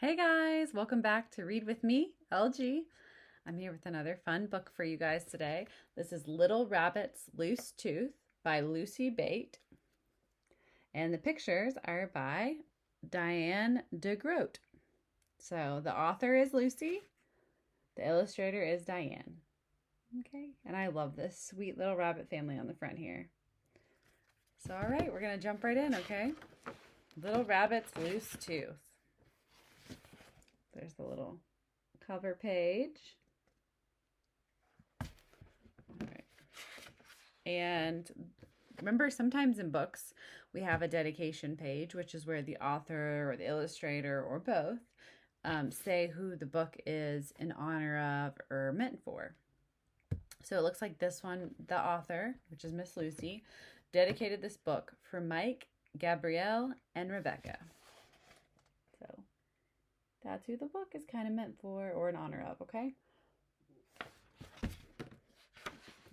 Hey guys, welcome back to Read With Me, LG. I'm here with another fun book for you guys today. This is Little Rabbit's Loose Tooth by Lucy Bate. And the pictures are by Diane DeGroat. So the author is Lucy, the illustrator is Diane. Okay, and I love this sweet little rabbit family on the front here. So all right, we're going to jump right in, okay? Little Rabbit's Loose Tooth. There's the little cover page. All right. And remember, sometimes in books, we have a dedication page, which is where the author or the illustrator or both say who the book is in honor of or meant for. So it looks like this one, the author, which is Miss Lucy, dedicated this book for Mike, Gabrielle, and Rebecca. So that's who the book is kind of meant for or in honor of, okay?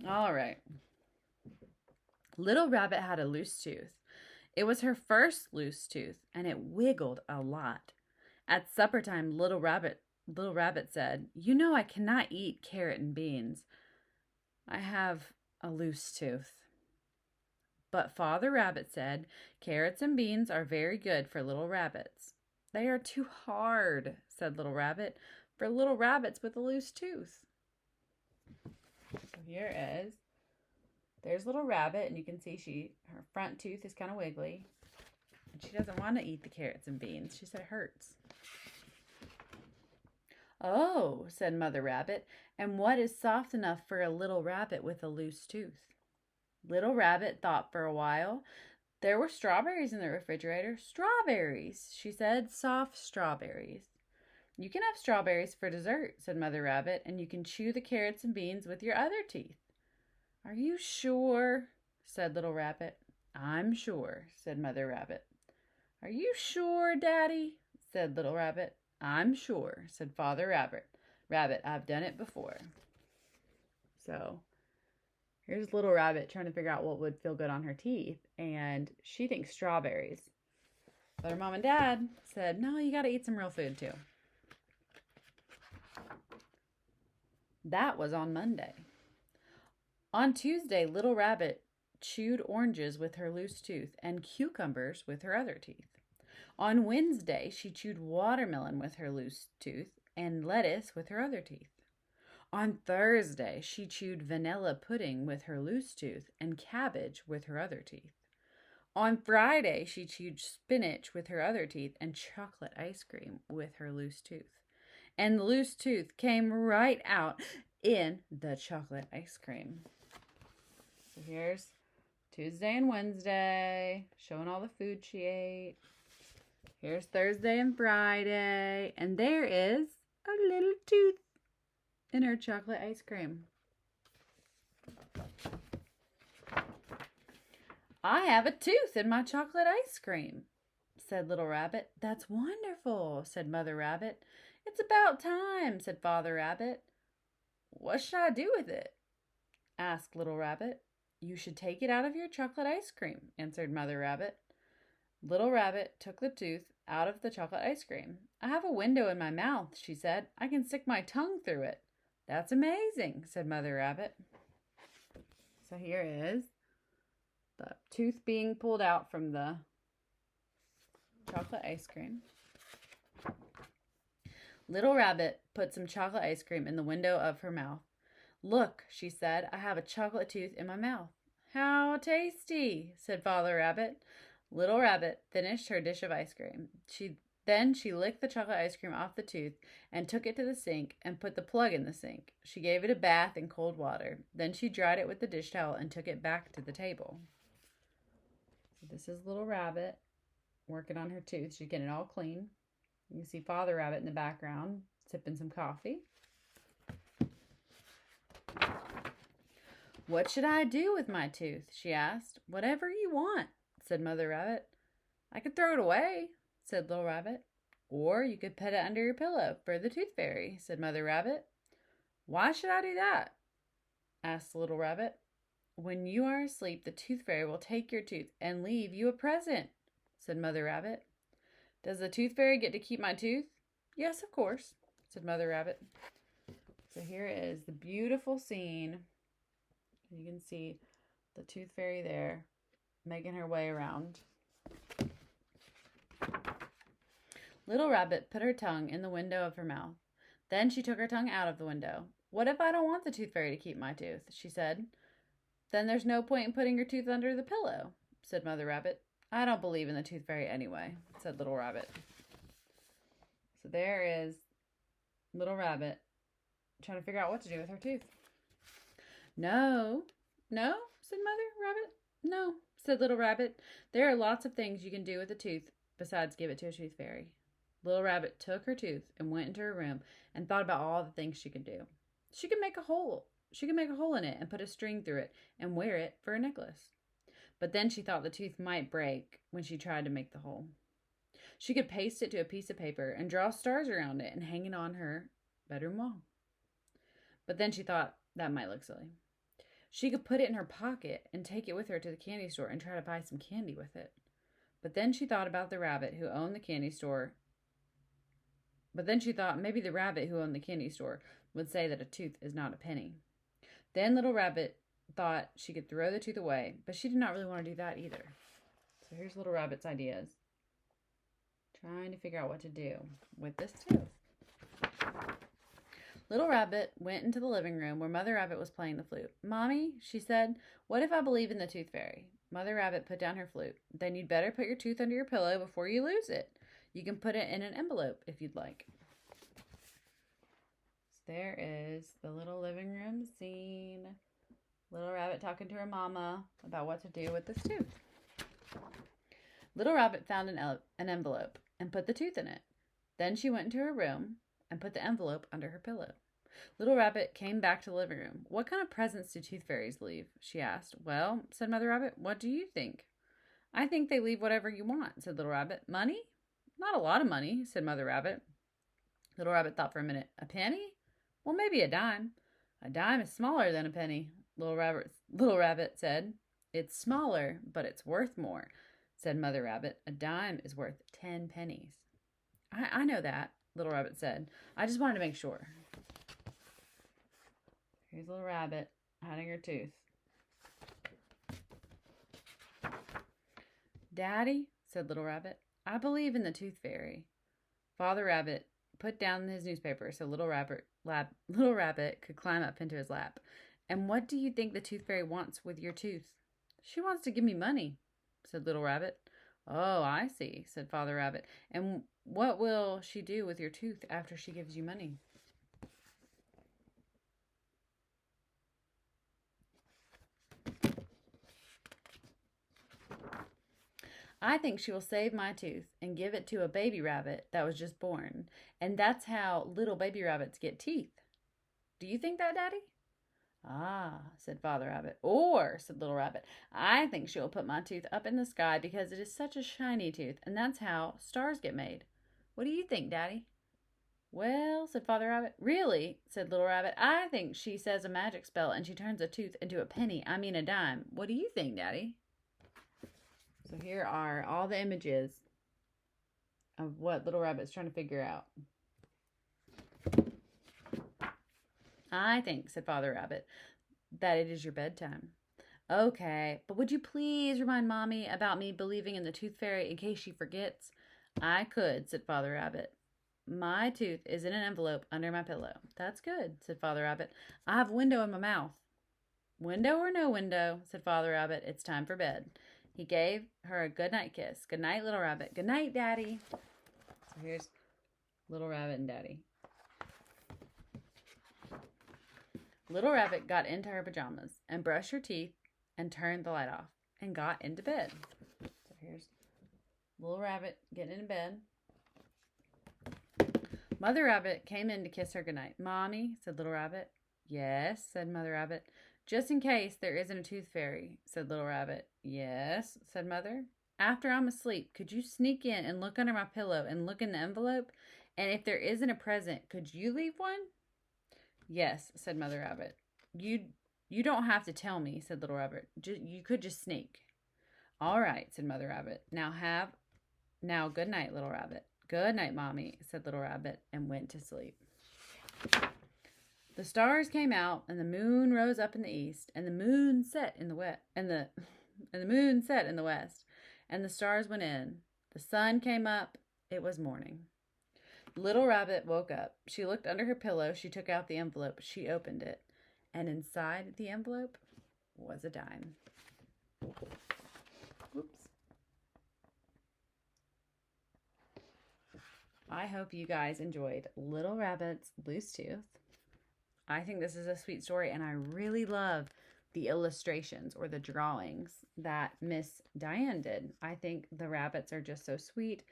All right. Little Rabbit had a loose tooth. It was her first loose tooth, and it wiggled a lot. At supper time, Little Rabbit said, "You know I cannot eat carrot and beans. I have a loose tooth." But Father Rabbit said, "Carrots and beans are very good for little rabbits." "They are too hard," said Little Rabbit, "for little rabbits with a loose tooth." So here is, there's Little Rabbit, and you can see her front tooth is kind of wiggly. And she doesn't want to eat the carrots and beans. She said it hurts. "Oh," said Mother Rabbit, "and what is soft enough for a little rabbit with a loose tooth?" Little Rabbit thought for a while. There were strawberries in the refrigerator. "Strawberries," she said, "soft strawberries." "You can have strawberries for dessert," said Mother Rabbit, "and you can chew the carrots and beans with your other teeth." "Are you sure?" said Little Rabbit. "I'm sure," said Mother Rabbit. "Are you sure, Daddy?" said Little Rabbit. "I'm sure," said Father Rabbit. "I've done it before." So here's Little Rabbit trying to figure out what would feel good on her teeth, and she thinks strawberries. But her mom and dad said, "No, you got to eat some real food too." That was on Monday. On Tuesday, Little Rabbit chewed oranges with her loose tooth and cucumbers with her other teeth. On Wednesday, she chewed watermelon with her loose tooth and lettuce with her other teeth. On Thursday, she chewed vanilla pudding with her loose tooth and cabbage with her other teeth. On Friday, she chewed spinach with her other teeth and chocolate ice cream with her loose tooth. And the loose tooth came right out in the chocolate ice cream. So here's Tuesday and Wednesday, showing all the food she ate. Here's Thursday and Friday, and there is a little tooth in her chocolate ice cream. "I have a tooth in my chocolate ice cream," said Little Rabbit. "That's wonderful," said Mother Rabbit. "It's about time," said Father Rabbit. "What should I do with it?" asked Little Rabbit. "You should take it out of your chocolate ice cream," answered Mother Rabbit. Little Rabbit took the tooth out of the chocolate ice cream. "I have a window in my mouth," she said. "I can stick my tongue through it." "That's amazing," said Mother Rabbit. So here is the tooth being pulled out from the chocolate ice cream. Little Rabbit put some chocolate ice cream in the window of her mouth. "Look," she said, "I have a chocolate tooth in my mouth." "How tasty," said Father Rabbit. Little Rabbit finished her dish of ice cream. Then she licked the chocolate ice cream off the tooth and took it to the sink and put the plug in the sink. She gave it a bath in cold water. Then she dried it with the dish towel and took it back to the table. So this is Little Rabbit working on her tooth. She's getting it all clean. You can see Father Rabbit in the background sipping some coffee. "What should I do with my tooth?" she asked. "Whatever you want," said Mother Rabbit. "I could throw it away," said Little Rabbit. "Or you could put it under your pillow for the tooth fairy," said Mother Rabbit. "Why should I do that?" asked Little Rabbit. "When you are asleep, the tooth fairy will take your tooth and leave you a present," said Mother Rabbit. "Does the tooth fairy get to keep my tooth?" Yes, of course, said Mother Rabbit. So here is the beautiful scene. You can see the Tooth Fairy there making her way around. Little Rabbit put her tongue in the window of her mouth. Then she took her tongue out of the window. What if I don't want the Tooth Fairy to keep my tooth? She said. Then there's no point in putting your tooth under the pillow, said Mother Rabbit. I don't believe in the Tooth Fairy anyway, said Little Rabbit. So there is Little Rabbit trying to figure out what to do with her tooth. No, said Mother Rabbit. No, said Little Rabbit. There are lots of things you can do with a tooth besides give it to a Tooth Fairy. Little Rabbit took her tooth and went into her room and thought about all the things she could do. She could make a hole. She could make a hole in it and put a string through it and wear it for a necklace. But then she thought the tooth might break when she tried to make the hole. She could paste it to a piece of paper and draw stars around it and hang it on her bedroom wall. But then she thought that might look silly. She could put it in her pocket and take it with her to the candy store and try to buy some candy with it. But then she thought about the rabbit who owned the candy store. But then she thought maybe the rabbit who owned the candy store would say that a tooth is not a penny. Then Little Rabbit thought she could throw the tooth away, but she did not really want to do that either. So here's Little Rabbit's ideas. Trying to figure out what to do with this tooth. Little Rabbit went into the living room where Mother Rabbit was playing the flute. Mommy, she said, what if I believe in the Tooth Fairy? Mother Rabbit put down her flute. Then you'd better put your tooth under your pillow before you lose it. You can put it in an envelope if you'd like. So there is the little living room scene. Little Rabbit talking to her mama about what to do with this tooth. Little Rabbit found an envelope and put the tooth in it. Then she went into her room and put the envelope under her pillow. Little Rabbit came back to the living room. What kind of presents do Tooth Fairies leave? She asked. Well, said Mother Rabbit, what do you think? I think they leave whatever you want, said Little Rabbit. Money? Not a lot of money, said Mother Rabbit. Little Rabbit thought for a minute. A penny? Well, maybe a dime. A dime is smaller than a penny, Little Rabbit said. It's smaller, but it's worth more, said Mother Rabbit. A dime is worth 10 pennies. I know that, Little Rabbit said. I just wanted to make sure. Here's Little Rabbit hiding her tooth. Daddy, said Little Rabbit, I believe in the Tooth Fairy. Father Rabbit put down his newspaper so Little Rabbit could climb up into his lap. And what do you think the Tooth Fairy wants with your tooth? She wants to give me money, said Little Rabbit. Oh, I see, said Father Rabbit. And what will she do with your tooth after she gives you money? I think she will save my tooth and give it to a baby rabbit that was just born. And that's how little baby rabbits get teeth. Do you think that, Daddy? Ah, said Father Rabbit. Or, said Little Rabbit, I think she will put my tooth up in the sky because it is such a shiny tooth, and that's how stars get made. What do you think, Daddy? Well, said Father Rabbit. Really, said Little Rabbit, I think she says a magic spell and she turns a tooth into a penny. I mean a dime. What do you think, Daddy? So here are all the images of what Little Rabbit's trying to figure out. I think, said Father Rabbit, that it is your bedtime. Okay, but would you please remind Mommy about me believing in the Tooth Fairy in case she forgets? I could, said Father Rabbit. My tooth is in an envelope under my pillow. That's good, said Father Rabbit. I have a window in my mouth. Window or no window, said Father Rabbit, it's time for bed. He gave her a good night kiss. Good night, Little Rabbit. Good night, Daddy. So here's Little Rabbit and Daddy. Little Rabbit got into her pajamas and brushed her teeth and turned the light off and got into bed. So here's Little Rabbit getting into bed. Mother Rabbit came in to kiss her goodnight. Mommy, said Little Rabbit. Yes, said Mother Rabbit. Just in case there isn't a Tooth Fairy, said Little Rabbit. Yes, said Mother. After I'm asleep, could you sneak in and look under my pillow and look in the envelope? And if there isn't a present, could you leave one? Yes, said Mother Rabbit. You don't have to tell me, said Little Rabbit. You could just sneak. All right, said Mother Rabbit. Now good night, Little Rabbit. Good night, Mommy, said Little Rabbit, and went to sleep. The stars came out, and the moon rose up in the east, and the moon set in the west, and the moon set in the west, and the stars went in. The sun came up. It was morning. Little Rabbit woke up. She looked under her pillow. She took out the envelope. She opened it, and inside the envelope was a dime. Whoops. I hope you guys enjoyed Little Rabbit's Loose Tooth. I think this is a sweet story, and I really love the illustrations or the drawings that Miss Diane did. I think the rabbits are just so sweet,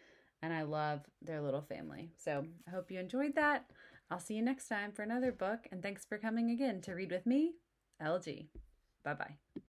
and I love their little family. So I hope you enjoyed that. I'll see you next time for another book, and thanks for coming again to read with me, LG. Bye-bye.